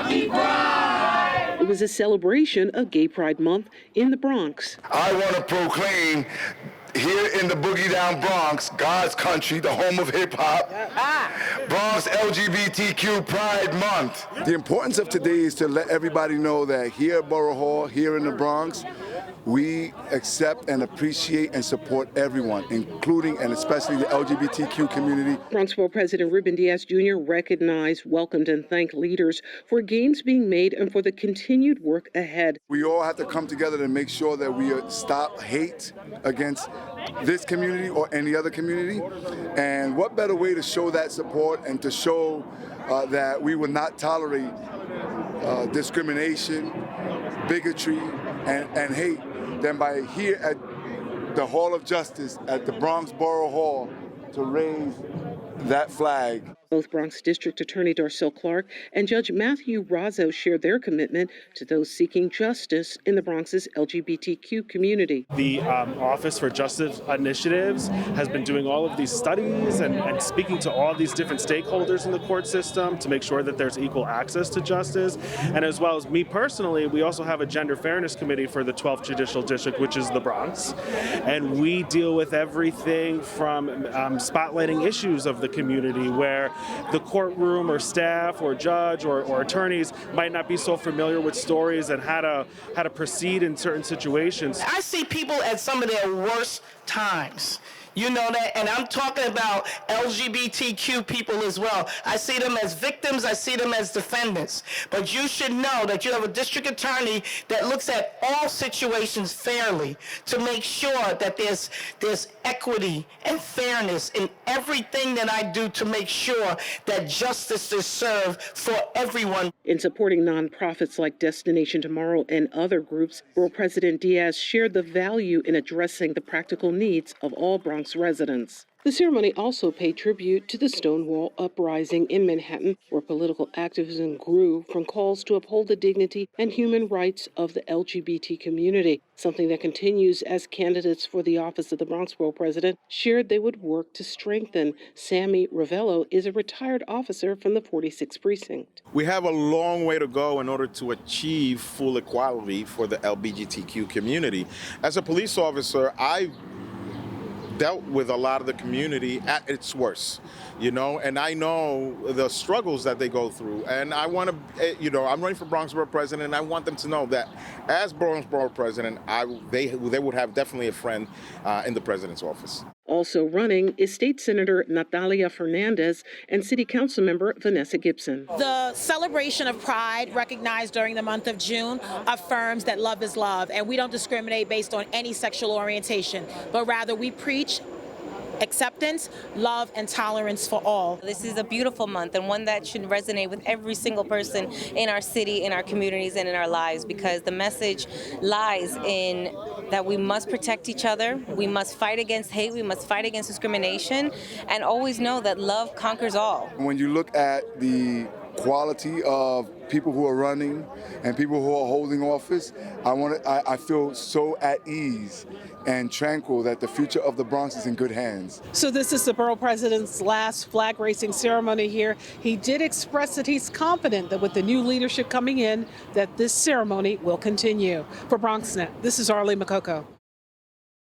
It was a celebration of Gay Pride Month in the Bronx. I want to proclaim here in the Boogie Down Bronx, God's country, the home of hip hop, Bronx LGBTQ Pride Month. The importance of today is to let everybody know that here at Borough Hall, here in the Bronx, we accept and appreciate and support everyone, including and especially the LGBTQ community. Bronx Borough President Ruben Diaz Jr. recognized, welcomed, and thanked leaders for gains being made and for the continued work ahead. We all have to come together to make sure that we stop hate against this community or any other community. And what better way to show that support and to show that we will not tolerate discrimination, bigotry, and hate than by here at the Hall of Justice at the Bronx Borough Hall to raise that flag. Both Bronx District Attorney Darcel and Judge Matthew Raso shared their commitment to those seeking justice in the Bronx's LGBTQ community. The Office for Justice Initiatives has been doing all of these studies and speaking to all these different stakeholders in the court system to make sure that there's equal access to justice. And as well as me personally, we also have a Gender Fairness Committee for the 12th Judicial District, which is the Bronx. And we deal with everything from spotlighting issues of the community where the courtroom or staff or judge or attorneys might not be so familiar with stories and how to proceed in certain situations. I see people at some of their worst times. You know that, and I'm talking about LGBTQ people as well. I see them as victims, I see them as defendants. But you should know that you have a district attorney that looks at all situations fairly to make sure that there's equity and fairness in everything that I do to make sure that justice is served for everyone. In supporting nonprofits like Destination Tomorrow and other groups, Borough President Diaz shared the value in addressing the practical needs of all Bronx residents. The ceremony also paid tribute to the Stonewall Uprising in Manhattan, where political activism grew from calls to uphold the dignity and human rights of the LGBT community, something that continues as candidates for the office of the Bronx Borough President shared they would work to strengthen. Sammy Ravelo is a retired officer from the 46th Precinct. We have a long way to go in order to achieve full equality for the LGBTQ community. As a police officer, I dealt with a lot of the community at its worst, and I know the struggles that they go through. And I want to, I'm running for Bronx Borough President, and I want them to know that as Bronx Borough President, they would have definitely a friend in the president's office. Also running is State Senator Nathalia Fernandez and City Council member Vanessa Gibson. The celebration of Pride recognized during the month of June affirms that love is love, and we don't discriminate based on any sexual orientation, but rather we preach acceptance, love, and tolerance for all. This is a beautiful month and one that should resonate with every single person in our city, in our communities, and in our lives, because the message lies in that we must protect each other, we must fight against hate, we must fight against discrimination, and always know that love conquers all. When you look at the quality of people who are running and people who are holding office, I feel so at ease and tranquil that the future of the Bronx is in good hands. So this is the Borough President's last flag raising ceremony here. He did express that he's confident that with the new leadership coming in, that this ceremony will continue. For BronxNet, this is Arlene Mukoko.